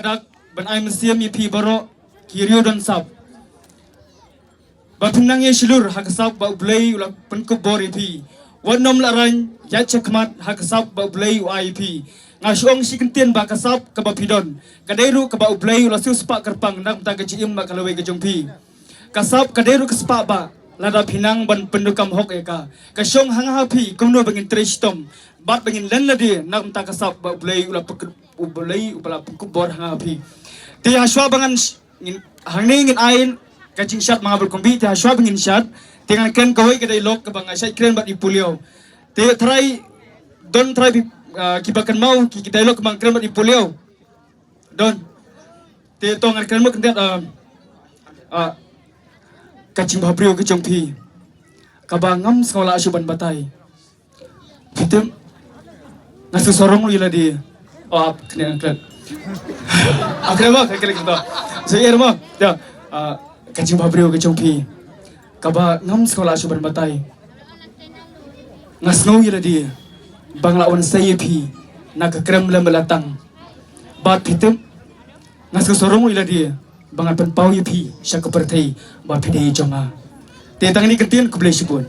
dak ban ai mesiam pi baro kirio dan sab ba pinang ye shilur hakasab ba blay ula penkub bor pi wanom laran ya chekmat hakasab ba blay ip ngashong sikentien ba kasab ka ba pidon kaderu ka ba blay ula su spa kerpang nak ta keciim ba kalawe ke jongpi kasab kaderu ke spa ba lada pinang ban pendukam hok eka kasyong hang hapi kumno bangin tristom bat bangin len ladi nak ta kasab ba blay ula blay ula penkub bor hang hapi ti haswa bangan hangning ain kacing syat mga berkombi ti haswa bangin syat tinggal kan kawai kedai lok ke bang syat kren bat ipulio ti try don try kibakan mau kedai lok ke bang kren bat ipulio don ti tong kren mo kendet kacing babrio ke jongpi kabangam sekolah asuban batai fitem nasu sorong lu di oh kena kren akhirnya mah kayak gitu saya mah ya kacing babrio ke jongpi kaba ngam sekolah asuban batai ngasno yela dia banglawan saya pi nak krem lam belatang bat pitem ngas sorong yela dia bangan pen pau pi syak pertai ba pidei jonga te tang ni kentien ku boleh sebut